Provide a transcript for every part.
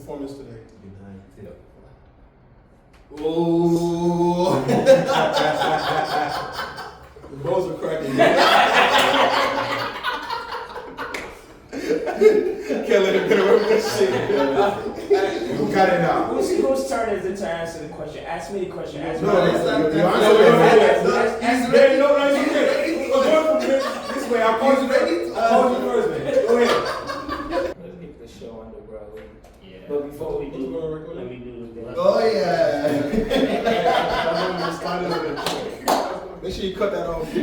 performance today? United. Oh. The balls are cracking. Can't let him get away with that shit. Who got it now? Whose turn is it to answer the question? Ask me the question. Ask me. No, it's not. You This way, I'll call you ready. I'll call you first, man. Go ahead. Let's get the show on the road. Yeah. But before we do, let me do this. Oh yeah. Make sure you cut that off.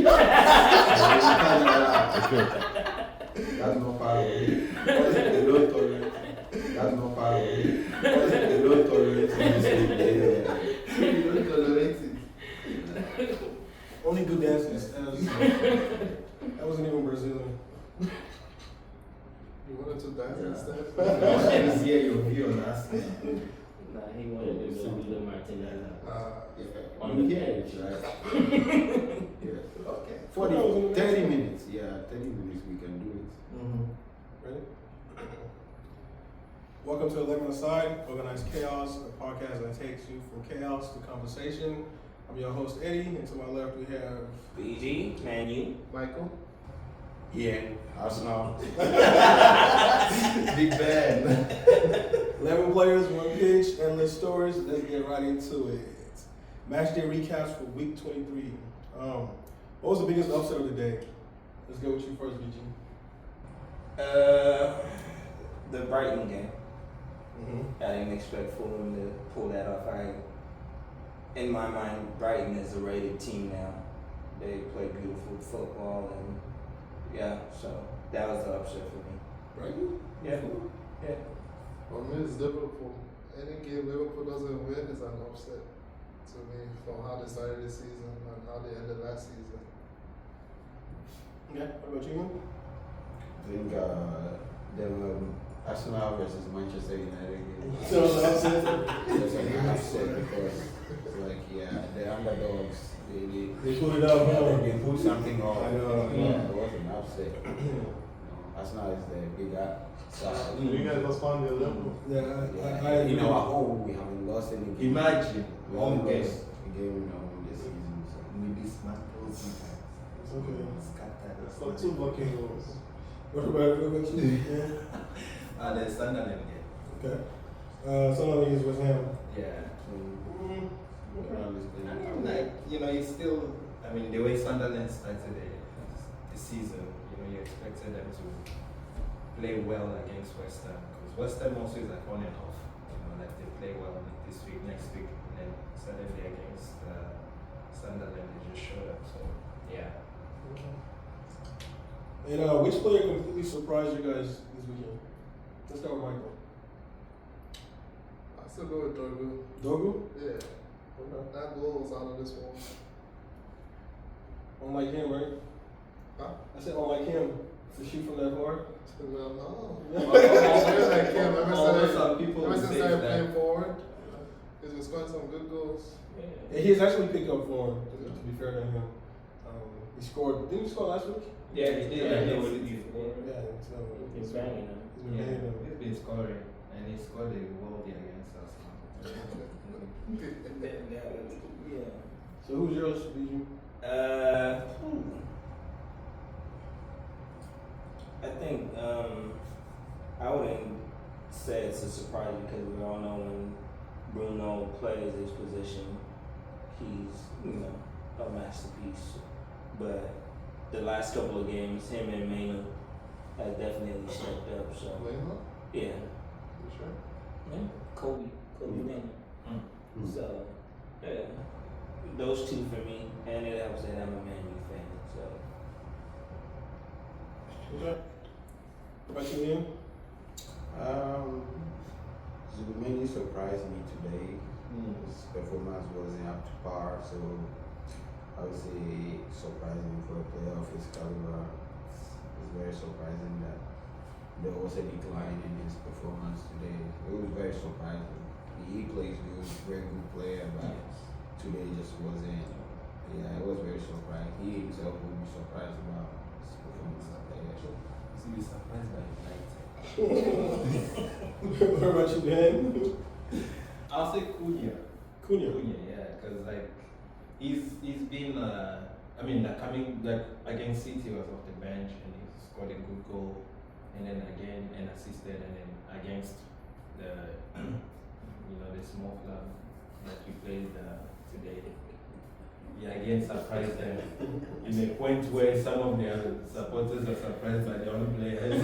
That's not part of it. They don't tolerate. That's not part of it. They don't tolerate it. They don't tolerate it. Only good dances. That wasn't even Brazilian. You wanted to dance instead? I wanted to hear your view on that. Nah, he wanted to do Julio Martinez. On the edge, right? Yeah. Okay. 30 minutes. Yeah, 30 minutes we can do it. Ready? Welcome to 11 Aside, Organized Chaos, a podcast that takes you from chaos to conversation. I'm your host, Eddie, and to my left we have BG, Manu, Michael? Yeah, Arsenal. Big Ben. 11 players, one pitch, endless stories. Let's get right into it. Match day recaps for week 23. What was the biggest upset of the day? Let's go with you first, BG. the Brighton game. Mm-hmm. I didn't expect Fulham to pull that off. In my mind, Brighton is a rated team now. They play beautiful football, and yeah, so that was the upset for me. Brighton? Yeah. Yeah. For me, it's Liverpool. Any game Liverpool doesn't win is an upset to me from how they started the season and how they ended last season. Yeah, what about you? I think the Arsenal versus Manchester United game. So that's it. That's an upset because it's like, yeah, the underdogs, They put it up, they put something on. I know. Yeah, it was an upset. Arsenal is the bigger side. You guys must find your level. Yeah, I In our home, we haven't lost any game. Imagine. We Home haven't game. lost a game in our home this season. So. We dismantle sometimes. It's okay. Scatter. So 2 blocking goals. What about you? Yeah. The Sunderland game. Okay. Sunderland is West Ham. Yeah. I'm Like, it's still, the way Sunderland started the season, you expected them to play well against West Ham. Because West Ham also is like on and off. Like they play well this week, next week, and then suddenly against Sunderland, they just showed up. So, yeah. And which player completely surprised you guys this weekend? Let's start with Michael. I still go with Dorgu. Dogu? Yeah. Okay. That goal was out of this world. Unlike him, right? Huh? I said unlike him. To shoot from that far? Well, no. Like him. Some people Ever will since say I that. playing forward, he's been scoring some good goals. And he's actually picked up form, to be fair to him. He scored, didn't he score last week? Yeah, he did. Yeah, Yeah, Yeah, so He's banging them. he's been hitting them. he's been scoring, and he scored a worldie against us. Yeah. So who's yours, BG? I think I wouldn't say it's a surprise because we all know when Bruno plays his position, he's a masterpiece. But the last couple of games, him and Mainu have definitely stepped up. So Lema? yeah, You sure? yeah, Kobe Mainu. So yeah, those two for me, and it helps that I'm a Man U fan. So. Okay. What about you, Ian? Zubimeni surprised me today. His performance wasn't up to par, so I would say surprising for a player of his caliber. It's very surprising that there was a decline in his performance today. It was very surprising. He plays good, very good player, but today just wasn't. Yeah, it was very surprising. He himself would be surprised about his performance today. So be surprised by United. What about you, Ben? I'll say Cunha. Cunha. Yeah, because like he's been coming like against City he was off the bench and he scored a good goal, and then again and assisted, and then against the the small club that we played today. Yeah, again surprised them in a point where some of their supporters are surprised by their own players.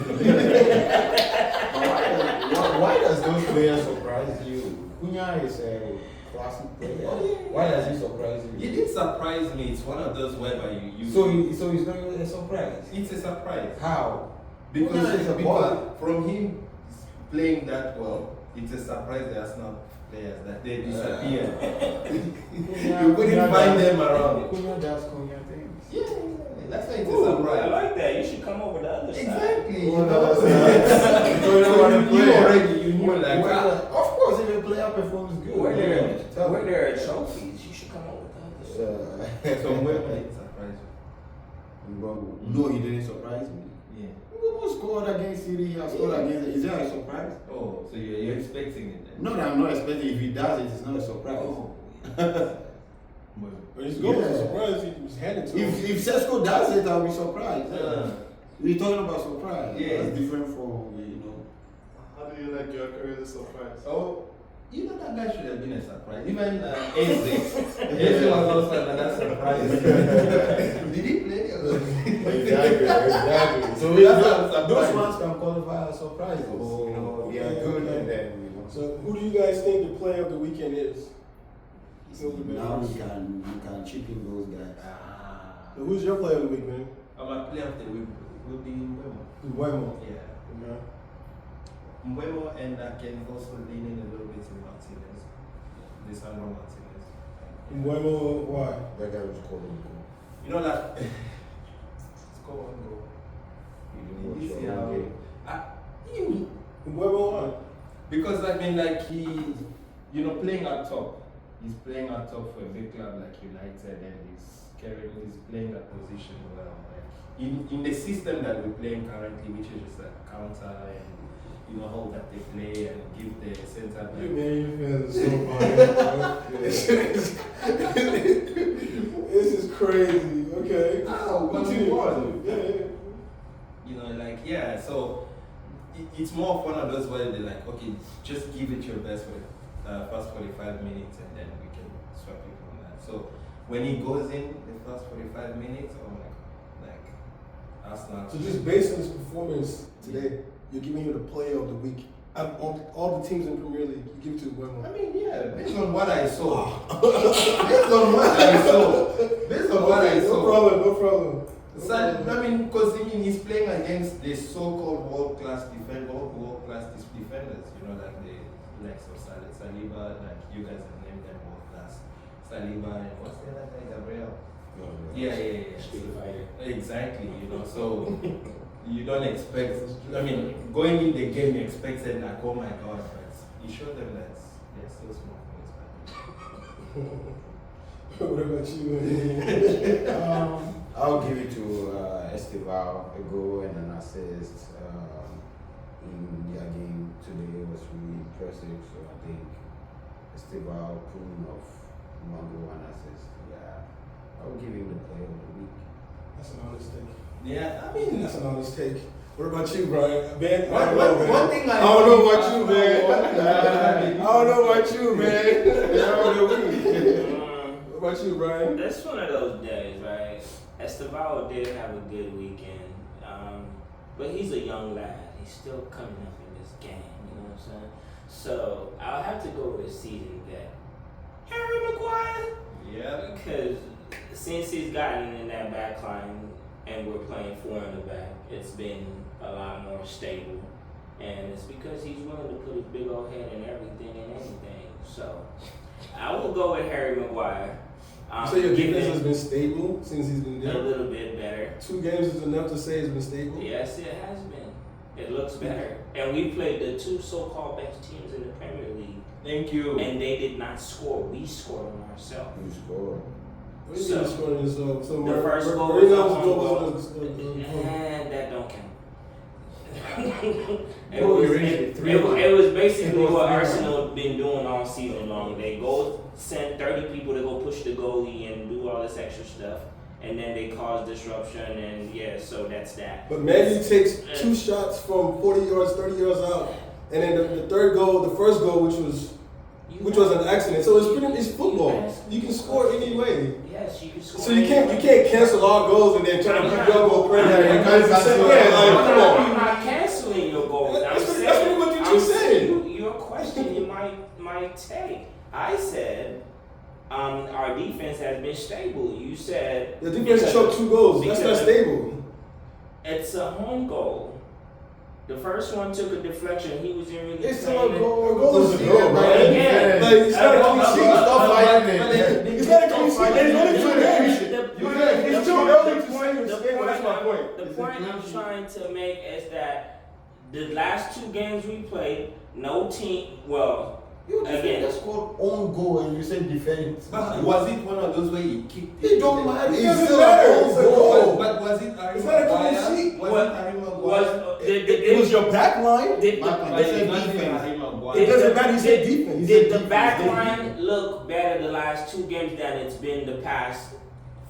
Why does those players surprise you? Cunha is a classic player. Oh, yeah. Why does he surprise you? It did surprise me. It's one of those whereby you So he's not a surprise. it's a surprise. How? Because, Cunha is a baller. from him playing that well, it's a surprise the Arsenal players that they disappeared. You couldn't find them around. Cunha does Cunha things. Yeah, that's why it's a Ooh, surprise. I like that. You should come over the other side. Exactly. You Oh, know, no, that's you already you knew like Of course, if a player performs good. Where there Tell me. where there are trophies, you should come over the other side. so where will it surprise No, he didn't surprise me. you? Yeah. Who scored against City? He has scored against. Is that a surprise? Oh, so you're expecting it then? No, I'm not expecting. If he does it, it's not a surprise. Oh. Well, When his goal was Yeah. a surprise, he was handed to him. If Sesko does it, I'll be surprised. Uh. We're talking about surprise. Yeah. That's different from How do you like your career this surprise? Oh, that guy should have been a surprise. Even Eze was also another surprise. Did he play? Exactly. So That's not a surprise. those ones can qualify as surprises. Oh, they are good, and then So, who do you guys think the player of the weekend is? now we can chip in those guys. So who's your player of the week, man? My player of the week will be Mbeumo. Mbeumo. Yeah. Yeah. Mbeumo, and I can also lean in a little bit to Martinez. Lisandro Martinez. Mbeumo, why? That guy was calling goal. You know that score one goal. You You didn't see watch how your game. Mbeumo, why? because like he playing up top. He's playing up top for a big club like United, and he's playing that position well. Like in the system that we're playing currently, which is just a counter and how that they play and give the center back. You man, you fans are so funny. This is crazy. Okay. Oh, Continue. one. Yeah. So it's more of one of those where they're like, okay, just give it your best for the first 45 minutes, and then we can swap it from that. So when he goes in the first 45 minutes, oh my god, like Arsenal. So just based on his performance today, you're giving him the player of the week. Out of all the teams in the Premier League, you give it to Mbeumo. I mean, yeah, based on what I saw. Based on what I saw. Based on what I No saw. problem. Because he's playing against the so-called world-class defenders, like the likes of Saliba, like you guys have named them world-class. Saliba and what's the other guy, Gabriel? Yeah. Street fighter. Exactly, so you don't expect, going in the game you expected like, oh my god, but you showed them that they're still small for What about you, man? I'll give it to Esteval, a goal and an assist. In their game today was really impressive, so I think Esteval pulling off one goal and assist. Yeah, I'll give him the player of the week. That's an honest take. Yeah, That's an honest take. What about you, Brian? Man, one thing I don't know about you, man. I don't know about you, man. Player of the week. What about you, Brian? That's one of those days, right? Esteval did have a good weekend, but he's a young lad. He's still coming up in this game, you know what I'm saying? So I'll have to go with a season bet. Harry Maguire? Yeah. Because since he's gotten in that back line and we're playing four in the back, it's been a lot more stable. And it's because he's willing to put his big old head in everything and anything. So I will go with Harry Maguire. So your give defense him has been stable since he's been a there? little bit better. 2 games is enough to say it's been stable? Yes, it has been. It looks better. And we played the 2 so-called best teams in the Premier League. Thank you. And they did not score. We scored on ourselves. Who scored? What do you mean scoring yourself? So The first goal Marino's was a goal home was a goal. And that don't count. It was basically what Arsenal been doing all season long. They go send 30 people to go push the goalie and do all this extra stuff, and then they cause disruption, and so that's that. But Man U takes 2 shots from 40 yards, 30 yards out, and then the third goal, the first goal, which was an accident. So it's football. You can score any way. Yes, you can score. So you can't cancel all goals and then try to keep your goal credit. I'm not canceling your goals. That's really what you just said. Your question, you might take. I said, our defense has been stable. You said the defense choked 2 goals. That's not stable. It's a home goal. The first one took a deflection. He was in really. It's still a goal. A goal is a goal, bro. Again, like it's not a clean sheet. Stop fighting it. It's not a clean sheet. It's only 2 games. It's too early to say that's my point. The point I'm trying to make is that the last 2 games we played, no team. Well, again, That's called own goal, and you say defense. But was it one of those where he kicked It don't matter. It It's doesn't still matter. a It's a own goal. goal. But was it Harry It's not a clean Maguire? sheet. Was it Harry Maguire? It was your back line. Did I said It wasn't defense. Harry Maguire. It doesn't matter. He said defense. He Did said the defense. back He said line defense. look better the last 2 games than it's been the past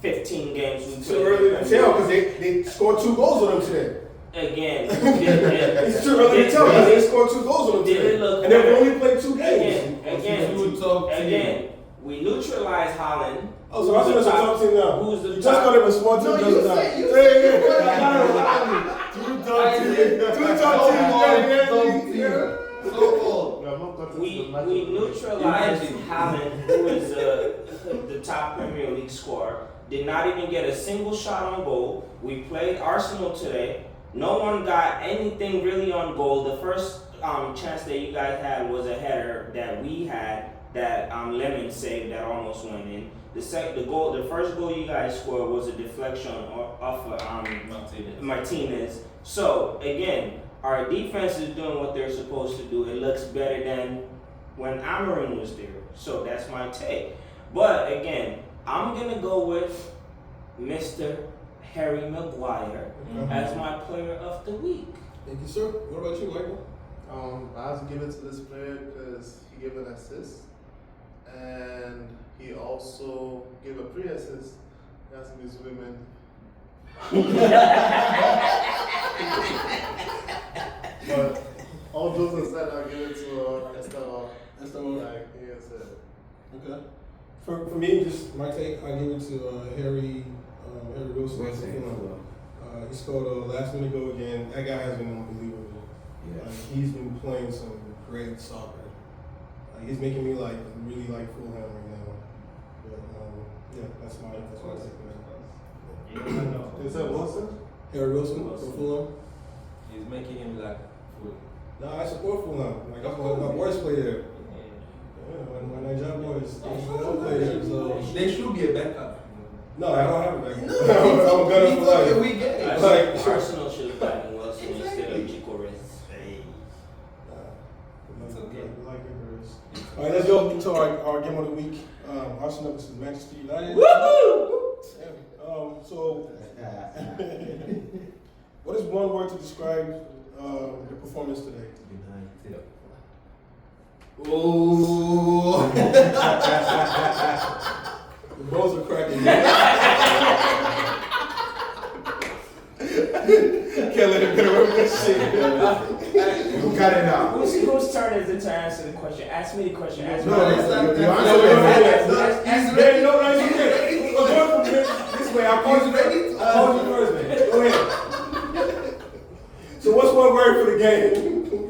15 games we It's played? too early to tell because they scored 2 goals on them today. Again, It's too early to tell because they scored 2 goals on them Did today. it look And they've better? only played 2 games. Again, we neutralized Holland. Oh, so Arsenal's a top team now. Who's the You just top? called them a small team No, just you now. said- you We neutralized Holland, who is the top Premier League scorer. Did not even get a single shot on goal. We played Arsenal today. No one got anything really on goal. The first chance that you guys had was a header that we had that Lemon saved that almost went in. The first goal you guys scored was a deflection off of Martinez. So again, our defense is doing what they're supposed to do. It looks better than when Amorim was there. So that's my take. But again, I'm gonna go with Mr. Harry Maguire as my player of the week. Thank you, sir. What about you, Michael? I have to give it to this player because he gave an assist and he also gave a pre-assist. He has to be swimming. But all jokes aside, I'll give it to Esteban. That's the one. Like he said. Okay. For me, just my take, I give it to Harry Wilson. He scored a last minute goal again. That guy has been unbelievable. Yeah. He's been playing some great soccer. He's making me really like Fulham right now. But that's my take on that. Is that Wilson? Harry Wilson for Fulham. He's making him like fool. No, I support Fulham. Like my boys play there. Yeah, when Nigerian boys they don't play there. So They should be a backup. no, I don't have a backup. I'm a gunner for life. We get I it. Like- think Arsenal should have gotten Wilson instead of Chicorez. It's okay. All right, let's go into our game of the week. Arsenal versus Manchester United. Woohoo! So, what is one word to describe the performance today? Oh. The balls are cracking. Can't let him get away with that shit. Who got it now? Whose turn is it to answer the question? Ask me the question. Ask me. No, the it's question. not- You you answer answer it. it. No, it's okay. We're going from this way. I called you first, man. Go ahead. So what's one word for the game?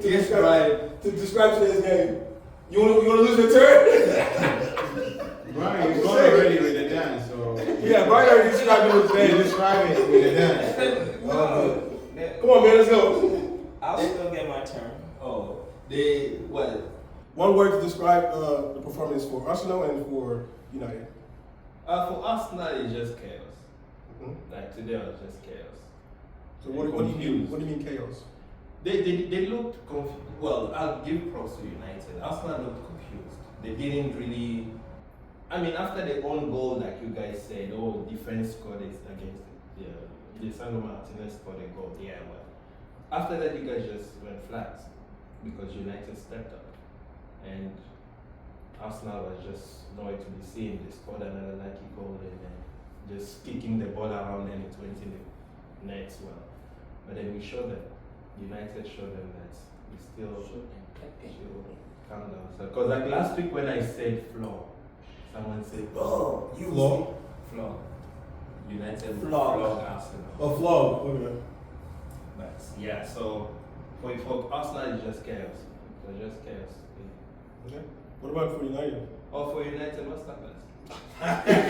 To describe today's game. You wanna lose your turn? Brian, you gone already with the dance, so. Yeah, Brian already described it with They today. describe it with the dance. Come on, man, let's go. I'll still get my turn. Oh, One word to describe the performance for Arsenal and for United. for Arsenal it's just chaos. Mhm. Like today was just chaos. So what do you mean? What do you mean chaos? They looked confused. Well, I'll give props to United. Arsenal looked confused. They didn't really. I mean, after the own goal, like you guys said, defense scored it against the Sandro Martinez scored a goal. Yeah, well, after that, you guys just went flat because United stepped up, and Arsenal was just nowhere to be seen. They scored another lucky goal and then just kicking the ball around and it went in the net well. But then we showed them, United showed them that we still calm down. Because like last week when I said floor, someone said, oh, you Floor? Floor. United Flog. flog Arsenal. Oh, flog. Okay. But yeah, so for Arsenal it's just chaos. It's just chaos. Okay. What about for United? Oh, for United, what's that last?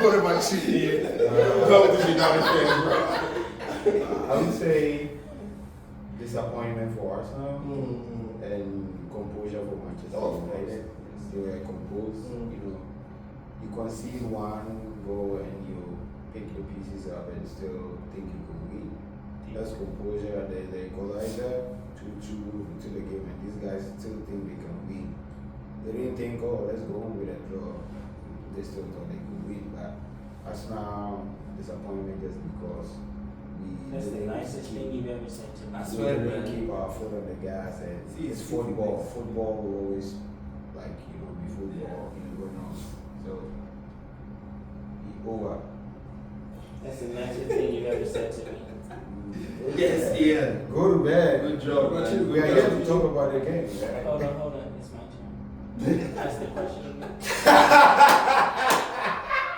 What about you, Ian? How did you not fan, bro? I would say disappointment for Arsenal Mm-hmm. and composure for Manchester United. They were composed, you know. You concede one goal and you pick the pieces up and still think you can win. That's composure. There's the equalizer 2-2 into the game, and these guys still think they can win. They didn't think, oh, let's go home with a draw. They still thought they could win, but Arsenal disappointment just because That's the nicest thing you've ever said to me. I we swear, didn't man. keep our foot on the gas, and See, it's it's football. different. Football will always, like, you know, be football, you know, going on. So, over. That's the nicest thing you've ever said to me. Yes, Ian. Go to bed. Good job, What about man. you? We are here to talk about the game. Right? Hold on, it's my turn. Ask the question again. It's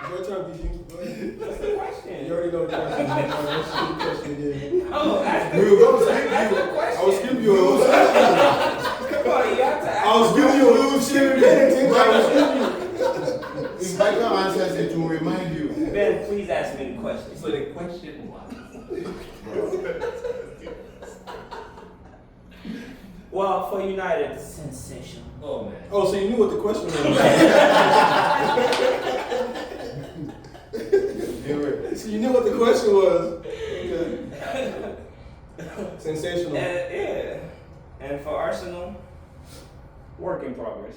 your turn, BG. Go ahead. What's the question? You already know the question. Let's see the question again. Oh, ask We were going to skip ask the you. I question. was skipping you a little section. Come on, you have to ask. I was giving you a little shit. I was skipping you. If Michael answers it, will remind you. Ben, please ask me the question. So the question was, Well, for United, sensational. oh man. Oh, so you knew what the question was. So you knew what the question was. Okay. Sensational. Yeah. And for Arsenal, work in progress.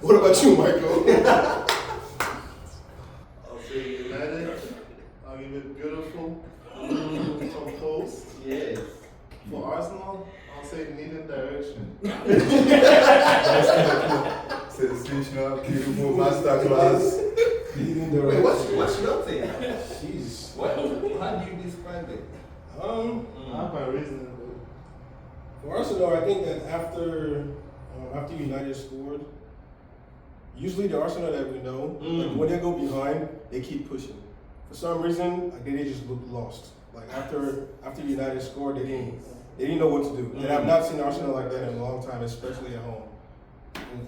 What about you, Michael? I'll say United. I'll give it beautiful, composed. Yes. For Arsenal, I'll say needed direction. Sensational, beautiful, masterclass. Wait, what's your take? Jeez. How do you describe it? I have my reasoning, For Arsenal, I think that after United scored, usually the Arsenal that we know, like when they go behind, they keep pushing. For some reason, like they just look lost. Like after United scored, they didn't know what to do. And I've not seen Arsenal like that in a long time, especially at home.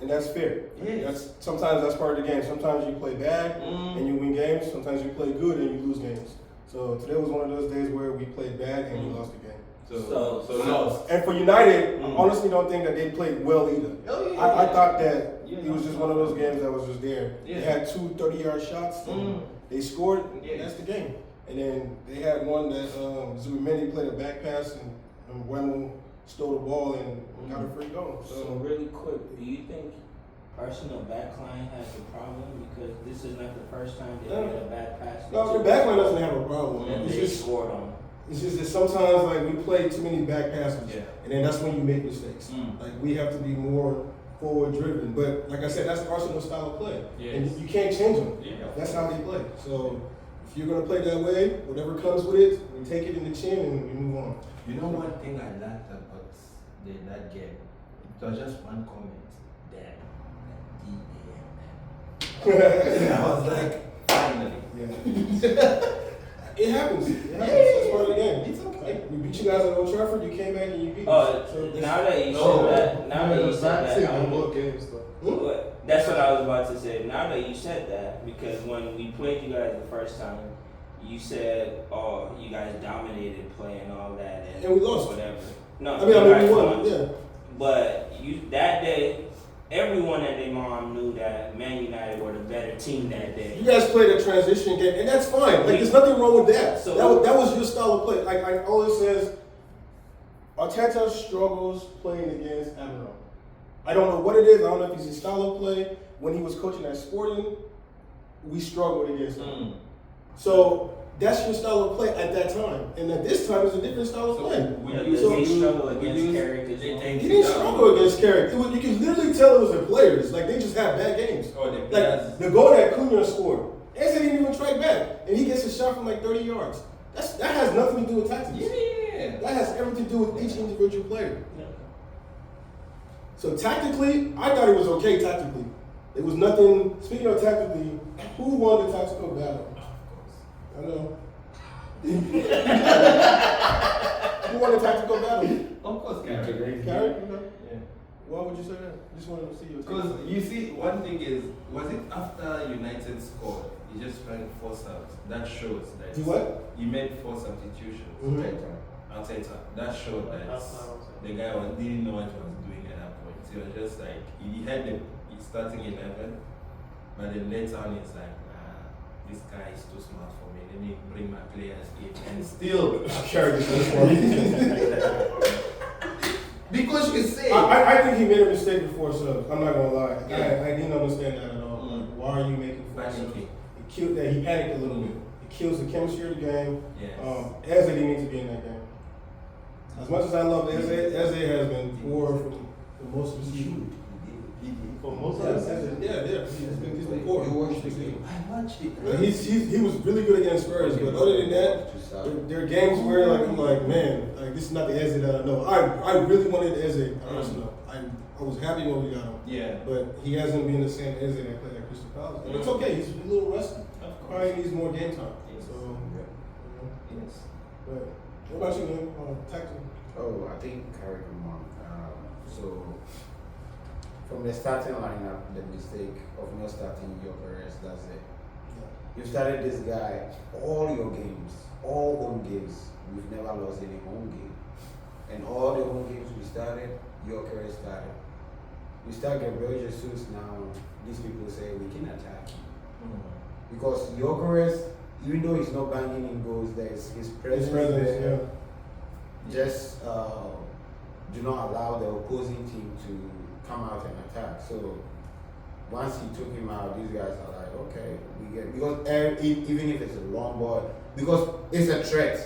And that's fair. Yes. Sometimes that's part of the game. Sometimes you play bad and you win games. Sometimes you play good and you lose games. So today was one of those days where we played bad and we lost the game. So lost. And for United, I honestly don't think that they played well either. Oh, yeah, I yeah. thought that Yeah. it was just one of those games that was just there. Yeah. They had two 30-yard shots, and they scored, Yeah. that's the game. And then they had one that Zubimendi played a back pass, and Wemel stole the ball and got a free goal. So So really quick, do you think Arsenal backline has a problem? Because this is not the first time they made a bad pass. no, the back line doesn't have a problem. And It's they just scored on. It's just that sometimes like we play too many back passes, Yeah. and then that's when you make mistakes. Like we have to be more forward driven. But like I said, that's Arsenal style of play, and Yes. you can't change them. Yeah. That's how they play. So if you're gonna play that way, whatever comes with it, we take it in the chin and we move on. You know one thing I liked about that game? It was just one comment. Damn. I was like, finally. It happens. It happens. That's part of the game. It's okay. Like, we beat you guys at Old Trafford. You came back and you beat us. Oh, So that's- now that you No. said that, now that you It's said not that, team I'm in both games though. that's what I was about to say. Now that you said that, because when we played you guys the first time, you said, "Oh, you guys dominated play and all that," And we lost. Whatever. No, I mean, you we guys won. Yeah. But you that day, everyone and their mom knew that Man United were the better team that day. You guys played a transition game, and that's fine. Like, there's nothing wrong with that. So- That was your style of play. Like I always says, Arteta struggles playing against ARESNAL. I don't know what it is. I don't know if it's his style of play. When he was coaching at Sporting, we struggled against him. So that's your style of play at that time. And at this time, it's a different style of play. Does he struggle against Carrick as well? He didn't struggle against Carrick. You can literally tell it was the players. Like, they just had bad games. Oh, the Like, players. the goal that Cunha scored, Eze didn't even strike back. And he gets a shot from like 30 yards. That has nothing to do with tactics. Yeah. That has everything to do with each individual player. So tactically, I thought it was okay tactically. It was nothing. Speaking of tactically, who won the tactical battle? I know. Who won the tactical battle? Of course, Carrick. Carrick? Okay. Yeah. Why would you say that? Just wanted to see your Because you see, one thing is, was it after United scored, he just ran 4 subs? That shows that Do what? he made 4 substitutions. Arteta. That showed that the guy didn't know what he was doing at that point. He was just like, he had the starting 11, but then later on he's like, nah, this guy is too smart for me. Let me bring my players in. And still, Carrick is this one. because you say, I think he made a mistake before subs. I'm not gonna lie. I didn't understand that at all. Like, why are you making 4 subs? panicking. It killed that. He panicked a little bit. It kills the chemistry of the game. Yes. Eze didn't need to be in that game. As much as I love Eze, Eze has been poor for the most of the season. For most Yeah, of the season. yeah. He's been poor. You watched the game. I watched it. Like, he was really good against Spurs, but other than that, there are games where like I'm like, man, like this is not the Eze that I know. I really wanted Eze at Arsenal. I was happy when we got him, Yeah. but he hasn't been the same Eze that played at Crystal Palace. And it's okay. He's a little rusty. Of Probably course. needs more game time. Yes. So, you know, Yes. but what about you, man? Tactical. Oh, I think Carrick won. So from the starting lineup, the mistake of not starting Gyökeres, that's it. You started this guy all your games, all home games. We've never lost any home game, and all the home games we started, Gyökeres started. We start Gabriel Jesus now. These people say we can attack because Gyökeres, even though he's not banging in goals, there's his presence there. Yeah. Just do not allow the opposing team to come out and attack. So once he took him out, these guys are like, okay, we get, because even if it's a long ball, because it's a threat,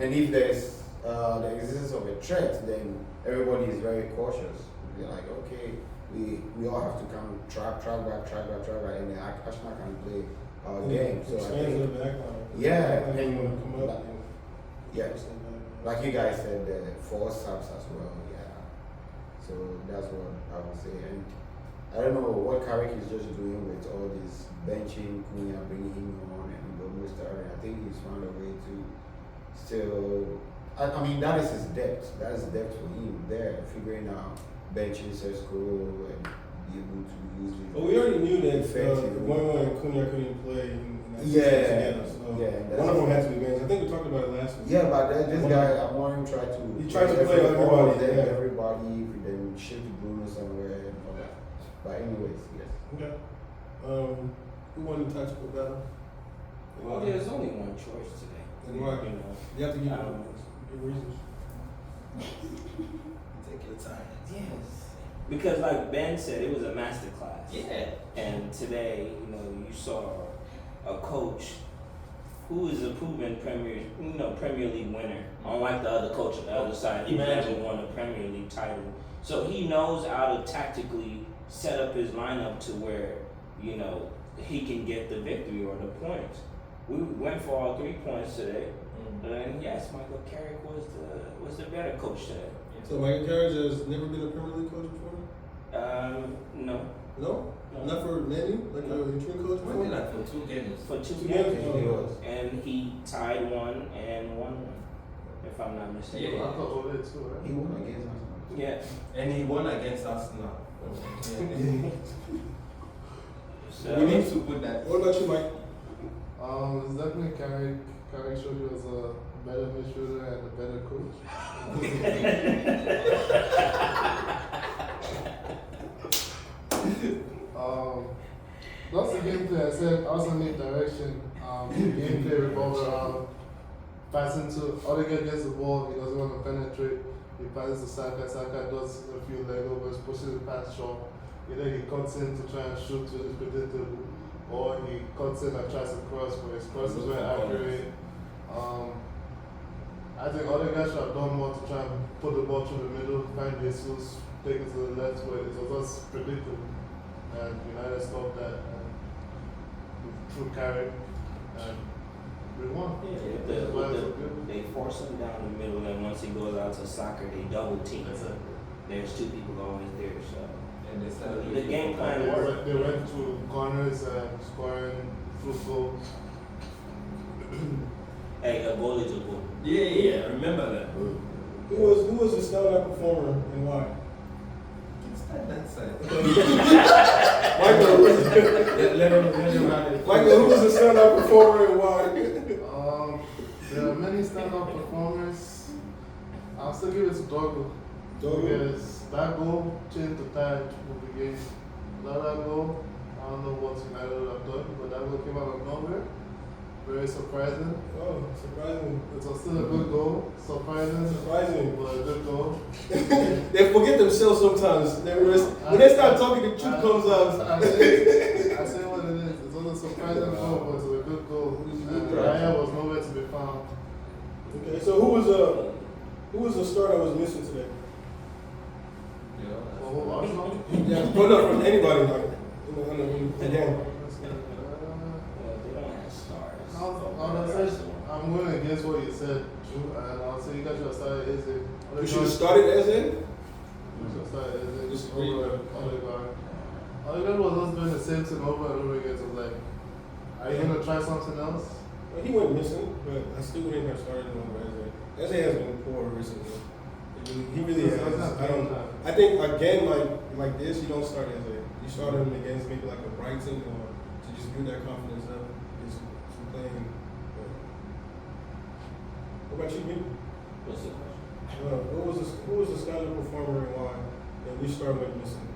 and if there's the existence of a threat, then everybody is very cautious. They're like, okay, we all have to come track back, and then Arsenal can play our game. So I think, yeah, like you guys said, 4 subs as well, yeah. So that's what I would say. And I don't know what Carrick is just doing with all this benching, Cunha, bringing him on, and almost starting. I think he's found a way to still. I mean, that is his depth. That is depth for him there, figuring out benching Sesko and be able to use it. But we already knew that Effectively. one and Cunha couldn't play in that Yeah, season together. So yeah, one of them had to be benched. I think we talked about it last week. Yeah, but this guy, Amorim tried to. He tried to play everybody, Then yeah. everybody, then shift Bruno somewhere and all that. But anyways, yes. Okay. Who won the tactical battle? Well, there's only one choice today. And why? You know. You have to give Um, give reasons. Take your time. Yes. Because like Ben said, it was a master class. Yeah. And today, you know, you saw a coach who is a proven Premier League winner. Unlike the other coach on the other side, he never won a Premier League title. So he knows how to tactically set up his lineup to where, you know, he can get the victory or the points. We went for all 3 points today. And yes, Michael Carrick was the better coach today. So Michael Carrick has never been a Premier League coach before? No. No? Not for Man U? Like a interim coach before? Went like for 2 games. For 2 2 games. games? Oh. And he tied 1 and won 1, if I'm not mistaken. Yeah. I thought Ole too, right? He won against Arsenal. Yeah. And he won against Arsenal. So, We need to put that. What about you, Mike? It's definitely Carrick. Carrick showed you as a better midfielder and a better coach. That's the gameplay. I said Arsenal need direction. The gameplay revolves around passing to Odegaard gets the ball. He doesn't want to penetrate. he passes to Saka, Saka does a few leg overs, pushes it past Shaw. Either he cuts in to try and shoot to his predictable, or he cuts in and tries to cross, but his cross is very accurate. I think other guys should have done more to try and put the ball through the middle, find Jesus, take it to the left, where it was just predictable. And United stopped that through carry, and we won. They force him down the middle, and once he goes out to soccer, they double team. There's two people always there, so. And they started The game plan worked. They went to corners and scoring through goal. Hey, a goal is a goal. Yeah, I remember that. Who was the standout performer and why? Stand that side. Michael, Let him run it. Michael, who was the standout performer and why? There are many standout performers. I'll still give it to Dogo. Because that goal changed the tide of the game. Without that goal, I don't know what United would have done, but that goal came out of nowhere. Very surprising. Oh, surprising. It was still a good goal. Surprising, but a good goal. They forget themselves sometimes. When they start talking, the truth comes out. I say what it is. It was a surprising goal, but it was a good goal. And Raya was nowhere to be found. Okay, so who was the star that was missing today? Well, Arsenal? Yeah, well, no, from anybody like again. They don't have stars. I'm going against what you said, Drew, and I'll say you guys should have started Eze. You should have started as in. You should have started Eze. Just over Odegaard. Odegaard was just doing the same thing over and over again. So like, are you gonna try something else? Well, he went missing, but I still wouldn't have started him over Eze. Eze has been poor recently. He really has. I think again like this, you don't start Eze. You start him against maybe like a Brighton or to just build that confidence up. Just playing. What about you, Nick? What's the question? Who was the standard performer and why? And we started with missing.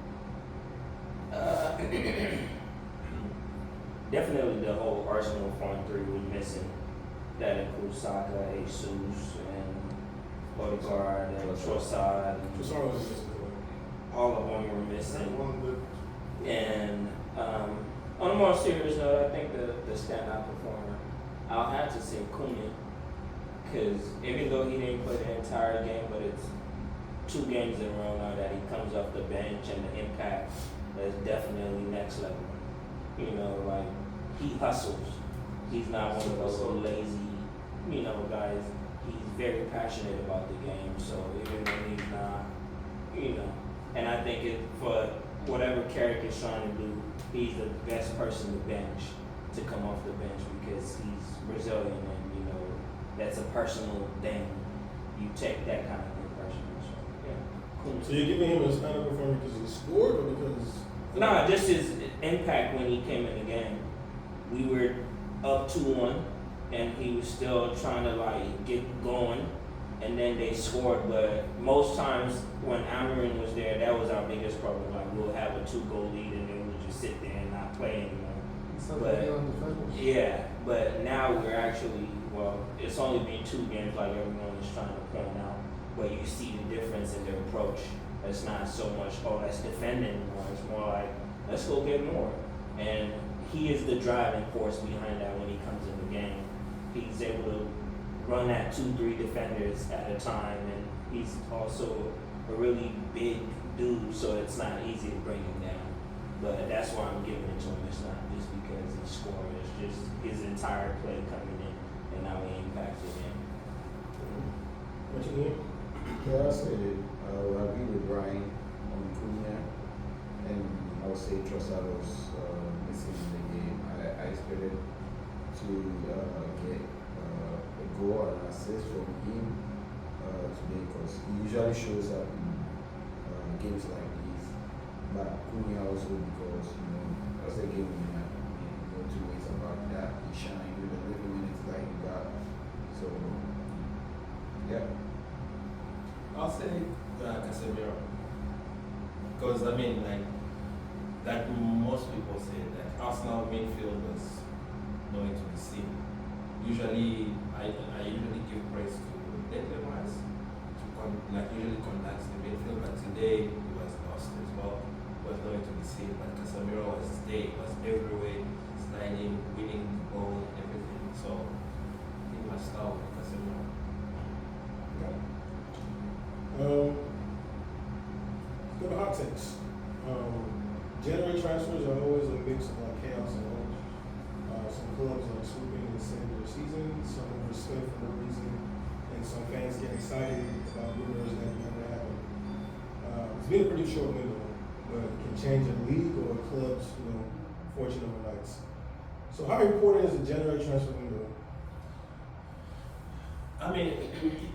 Definitely the whole Arsenal front three was missing. That includes Saka, Jesus, and Odegaard, and Trossard. Trossard was missing. All of them were missing. One good. And on a more serious note, I think the standout performer, I'll have to say Koeman. Because even though he didn't play the entire game, but it's 2 games in a row now that he comes off the bench and the impact is definitely next level. You know, like he hustles. He's not one of those lazy, guys. He's very passionate about the game. So even when he's not, and I think for whatever Carrick is trying to do, he's the best person to bench to come off the bench because he's Brazilian and that's a personal thing. You take that kind of thing personal. So, yeah. Cool. So you're giving him a standard performer because he scored or because? Nah, just his impact when he came in the game. We were up 2-1 and he was still trying to get going and then they scored, but most times when Amarin was there, that was our biggest problem. Like we'll have a 2-goal lead and then we'll just sit there and not play anymore. But now we're actually, it's only been 2 games like everyone is trying to point out, but you see the difference in their approach. It's not so much, let's defend anymore. It's more like, let's go get more. And he is the driving force behind that when he comes in the game. He's able to run at 2-3 defenders at a time, and he's also a really big dude, so it's not easy to bring him down. But that's why I'm giving it to him. It's not just because he scored. It's just his entire play coming in and how he impacts the game. What you mean? Yeah, I say I agree with Brian on Cunha, and I would say Trossard was missing in the game. I expected to get a goal and assist from him today because he usually shows up in games like these. But Cunha also because that's a game we have no 2 ways about that. He shined with the little minutes like he got. So yeah. I'll say Casemiro. Because like most people say that Arsenal midfield was nowhere to be seen. Usually, I usually give praise to Declan Rice, to usually conducts the midfield, but today he was lost as well. Was nowhere to be seen, but Casemiro was there, was everywhere, sliding, winning the ball, and everything. So he must start with Casemiro. Go to hot takes. January transfers are always a mix of like chaos and hope. Some clubs are swooping and saving their season, some overspend for no reason, and some fans get excited about rumors that never happen. It's been a pretty short window, but it can change a league or a club's, fortune overnight. So how important is the January transfer window? I mean,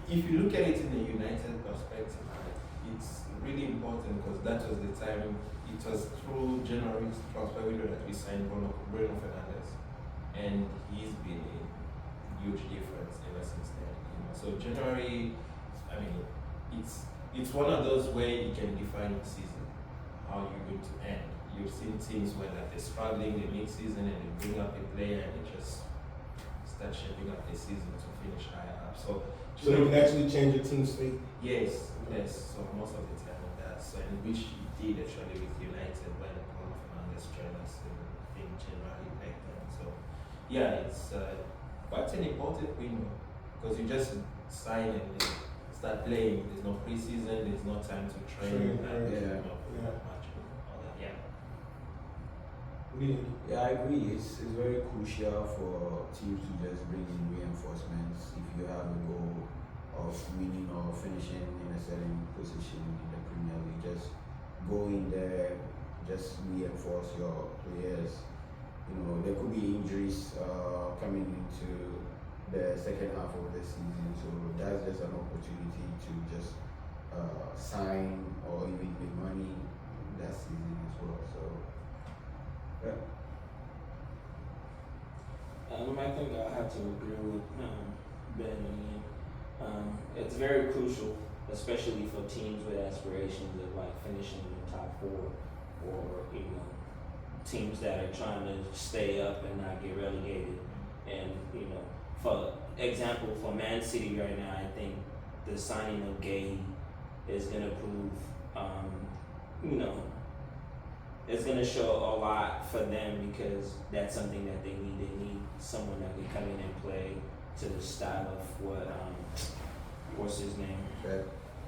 if you look at it in the United perspective, right, it's really important because that was the time, it was through January's transfer window that we signed Bruno Fernandes. And he's been a huge difference ever since then. So January, I mean, it's one of those where you can define the season, how you're going to end. You've seen teams where like they're struggling, they mid-season and they bring up a player and they just start shaping up the season to finish higher up. So you can actually change your team's fate? Yes. So most of the time it does. So and which he did actually with United when Bruno Fernandes joined us in January back then. So yeah, it's quite an important window because you just sign and then start playing. There's no preseason, there's no time to train. Not much all that. Yeah. Yeah, I agree. It's very crucial for teams to just bring in reinforcements if you have a goal of winning or finishing in a certain position in the Premier League. Just go in there, just reinforce your players. There could be injuries coming into the second half of the season, so that's just an opportunity to just sign or even make money that season as well. So, yeah. I think I have to agree with Ben. It's very crucial, especially for teams with aspirations of like finishing in the top four, or teams that are trying to stay up and not get relegated. And for example, for Man City right now, I think the signing of Gay is gonna prove, it's gonna show a lot for them because that's something that they need. They need someone that can come in and play to the style of what's his name?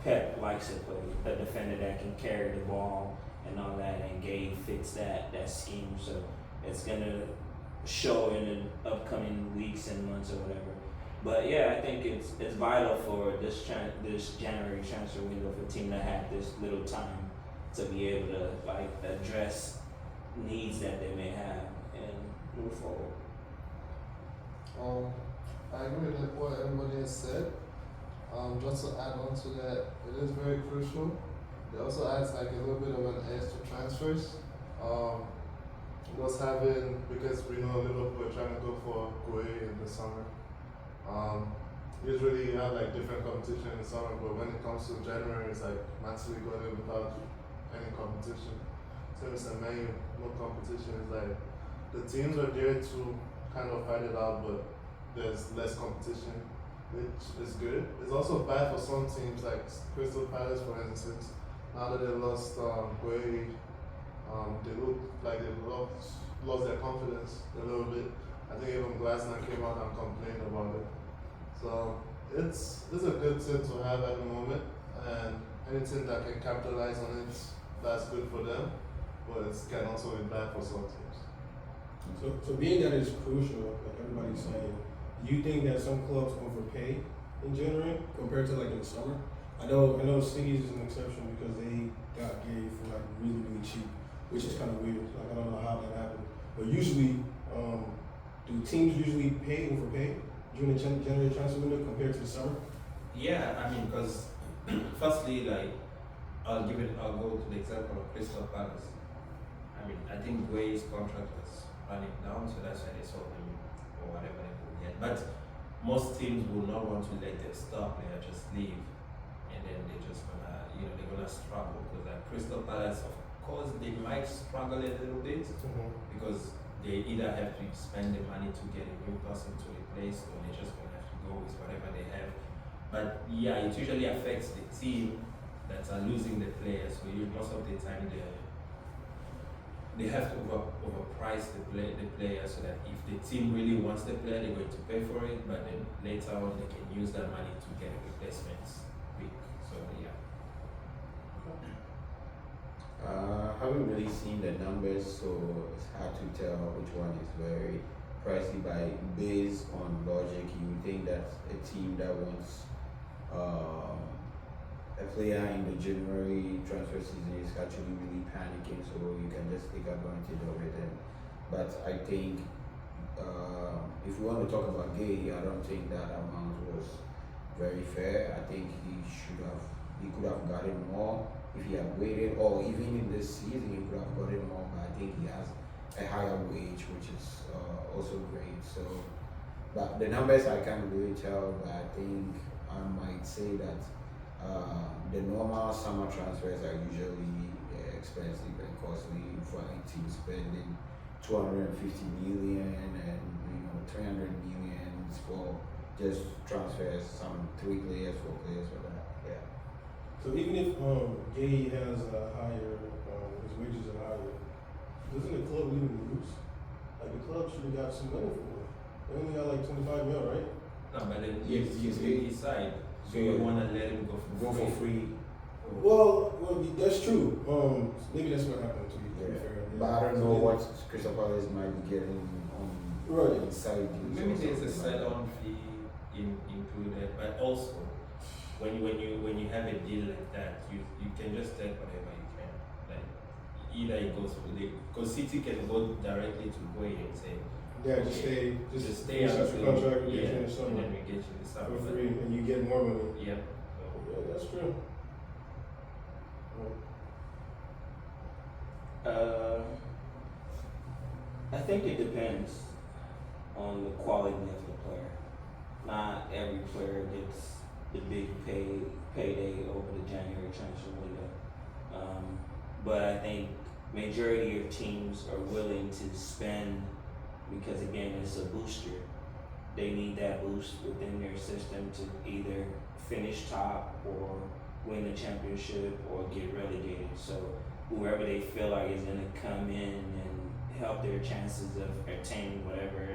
Pep likes to play. A defender that can carry the ball and all that, and Gay fits that scheme. So it's gonna show in the upcoming weeks and months or whatever. But yeah, I think it's vital for this January transfer window for a team to have this little time to be able to like address needs that they may have and move forward. I agree with what everybody has said. Just to add on to that, it is very crucial. It also adds like a little bit of an edge to transfers. Because we know Liverpool are trying to go for Gueye in the summer. Usually you have like different competition in the summer, but when it comes to January, it's like mentally going in without any competition. So it's a menu, no competition. It's like the teams are there to kind of fight it out, but there's less competition, which is good. It's also bad for some teams like Crystal Palace, for instance. Now that they lost Gueye, they look like they've lost their confidence a little bit. I think even Glasner came out and complained about it. So it's a good thing to have at the moment, and anything that can capitalize on it, that's good for them, but it can also be bad for some teams. So being that it's crucial, like everybody's saying, do you think that some clubs overpay in January compared to like in the summer? I know Cities is an exception because they got Gay for like really, really cheap, which is kind of weird. Like I don't know how that happened, but usually, do teams usually overpay during the January transfer window compared to the summer? Yeah, I mean, because firstly, like I'll go to the example of Crystal Palace. I mean, I think Gueye's contract was running down, so that's why they sold him or whatever they could get. But most teams will not want to let their star player just leave, and then they're just gonna, they're gonna struggle because like Crystal Palace, of course, they might struggle a little bit because they either have to spend the money to get a new person to replace, or they're just gonna have to go with whatever they have. But yeah, it usually affects the team that are losing the players. So most of the time they have to overprice the player so that if the team really wants the player, they're going to pay for it. But then later on, they can use that money to get replacements quick. So yeah. Haven't really seen the numbers, so it's hard to tell which one is very pricey. Based on logic, you would think that a team that wants a player in the January transfer season is actually really panicking, so you can just take advantage of it. But I think if we want to talk about Gay, I don't think that amount was very fair. I think he could have gotten more if he had waited, or even in this season he could have gotten more. But I think he has a higher wage, which is also great. So, but the numbers I can't really tell. But I think I might say that the normal summer transfers are usually expensive and costly. For a team spending 250 million and 300 million for just transfers, some 3 players, 4 players for that. Yeah. So even if Gay has a higher, his wages are higher, doesn't the club leave him loose? Like the club should have got some money for him. They only got like 25 mil, right? No, but then Yes, you decide. So you want to let him go for free? Well, that's true. Maybe that's what happened to be fair. Yeah. But I don't know what Crystal Palace might be getting on Right. side deals. Maybe or there's a something like sell-on fee included, but also when you have a deal like that, you can just take whatever you can. Like either it goes because City can go directly to Gueye and say, Yeah, just okay, stay, just stay finish out out your contract, we yeah, get you in the and summer then we get you the summer. for free, and you get more money. Yeah. Yeah, that's true. I think it depends on the quality of the player. Not every player gets the big payday over the January transfer window. But I think majority of teams are willing to spend because again it's a booster. They need that boost within their system to either finish top or win the championship or get relegated. So whoever they feel like is gonna come in and help their chances of attaining whatever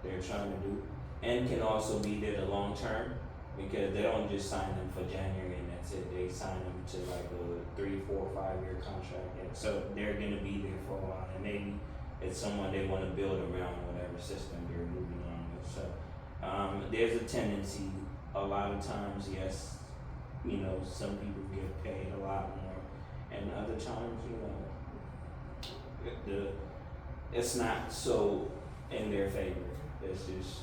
they're trying to do, and can also be there the long term because they don't just sign them for January and that's it. They sign them to like a 3, 4, 5 year contract, and so they're gonna be there for a while. And maybe it's someone they want to build around whatever system they're moving on with. So there's a tendency. A lot of times, yes, some people get paid a lot more, and other times, it's not so in their favor. It's just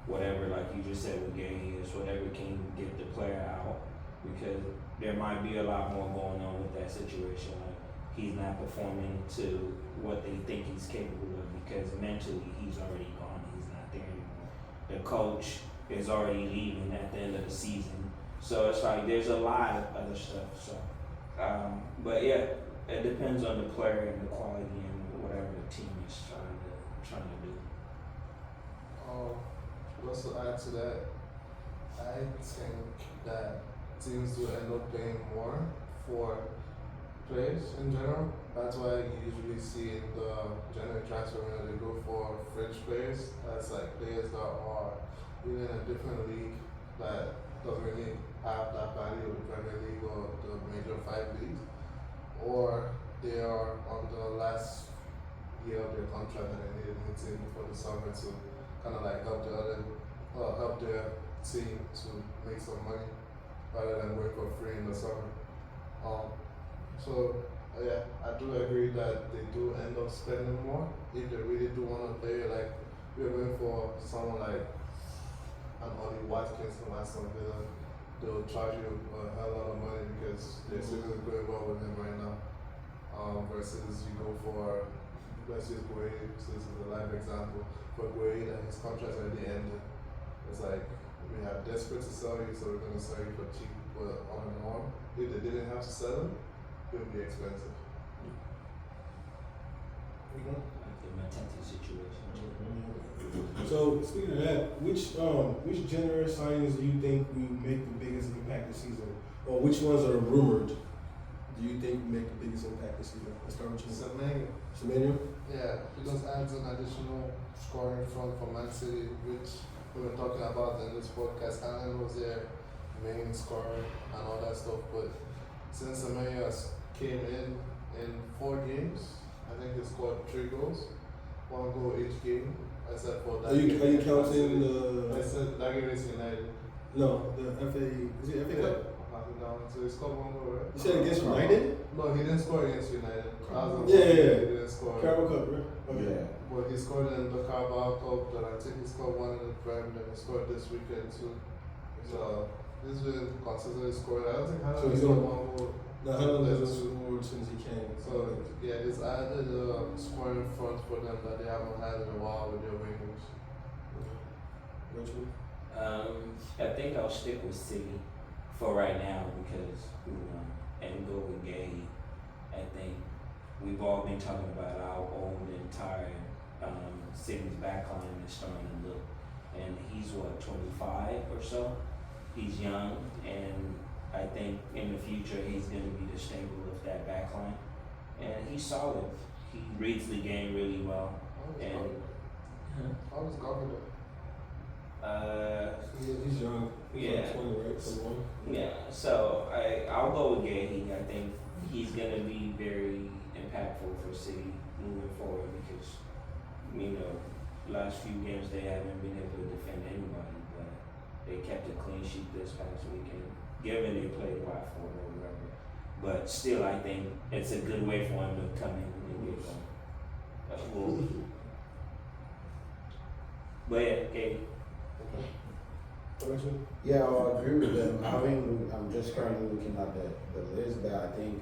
whatever, like you just said with Gay, is whatever can get the player out, because there might be a lot more going on with that situation. Like he's not performing to what they think he's capable of because mentally he's already gone. He's not there anymore. The coach is already leaving at the end of the season. So it's like there's a lot of other stuff. So, but yeah, it depends on the player and the quality and whatever the team is trying to do. Also add to that, I think that teams do end up paying more for players in general. That's why you usually see in the January transfer when they go for fringe players. That's like players that are either in a different league that doesn't really have that value of the Premier League or the major 5 leagues, or they are on the last year of their contract and they need a new team before the summer to kind of like help their team to make some money rather than work for free in the summer. Yeah, I do agree that they do end up spending more if they really do want to play. Like we're going for someone like an Ollie Watkins from Aston Villa. They'll charge you a hell lot of money because their season is going well with him right now. Versus you go for, let's use Gueye, so this is a live example. For Gueye, that his contract's already ended. It's like, we are desperate to sell you, so we're going to sell you for cheap. But on the norm, if they didn't have to sell him, it would be expensive. Like the Matente situation. So speaking of that, which generous signings do you think will make the biggest impact this season, or which ones are rumored? Do you think will make the biggest impact this season? Let's start with you. Semenyo? Yeah, he just adds an additional scoring front for Man City, which we were talking about in this podcast. Allen was their main scorer and all that stuff, but since Semenyo has came in 4 games, I think he scored 3 goals, 1 goal each game, except for that. Are you game counting I the said that game is United. no the FA? Is it FA Cup? So he scored 1 goal, right? You said against United? No, he didn't score against United. That was Yeah. He didn't score. Carabao Cup, right? Okay. Yeah. But he scored in the Carabao Cup, and I think he scored 1 in the Prem, and he scored this weekend too. So he's been consistently scoring. I don't think So Haaland he's scored on- 1 goal. No, Haaland hasn't scored since he came. So yeah, it's added scoring front for them that they haven't had in a while with their wingers. Richard? I think I'll stick with City for right now because and go with Gay. I think we've all been talking about how old and tired City's backline is starting to look, and he's what 25 or so. He's young, and I think in the future he's going to be the staple of that backline, and he's solid. He reads the game really well, and How is Governor? He's young. He's Yeah. like 20, right? 21. yeah. So I'll go with Gay. I think he's going to be very impactful for City moving forward because last few games they haven't been able to defend anybody, but they kept a clean sheet this past weekend, given they played Watford or whatever. But still, I think it's a good way for him to come in and get going. But yeah, okay. Richard? Yeah, I agree with them. I'm just currently looking at the list, but I think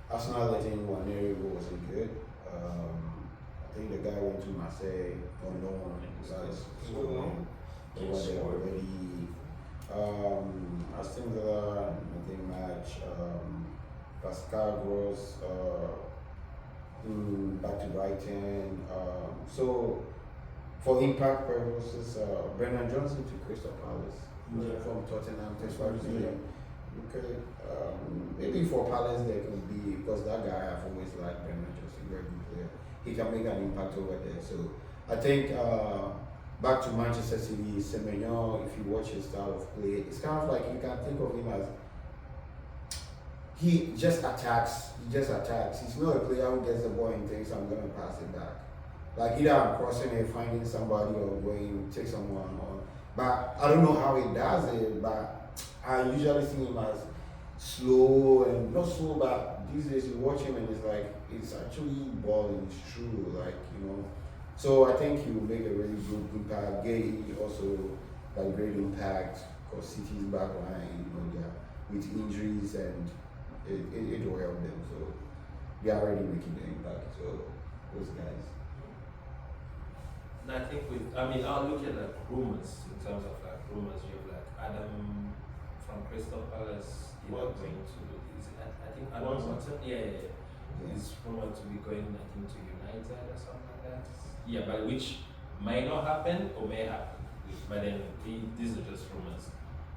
Arsenal letting Waneri go wasn't good. I think the guy went to Marseille on loan. Guys scoring over there already. Aston Villa, nothing match. Pascal Gross back to Brighton. So for impact purposes, Brennan Johnson to Crystal Palace from Tottenham, 35 million. Okay, maybe for Palace there can be, because that guy I've always liked Brennan Johnson, very good player. He can make an impact over there. So I think back to Manchester City, Semenyo, if you watch his style of play, it's kind of like you can think of him as he just attacks. He's not a player who gets the ball and thinks I'm gonna pass it back. Like either I'm crossing it, finding somebody, or going take someone on. But I don't know how he does it, but I usually see him as slow and not slow, but these days you watch him and it's like it's actually balling, it's true, So I think he will make a really good impact. Gay also like great impact because City's back line, they're with injuries and it will help them. So they are already making the impact. So those guys. And I think I'll look at like rumors in terms of like rumors. You have like Adam from Crystal Palace. What? Going to I think Adam Watson. Yeah. He's rumored to be going I think to United or something like that. Yeah, but which might not happen or may happen. But then these are just rumors.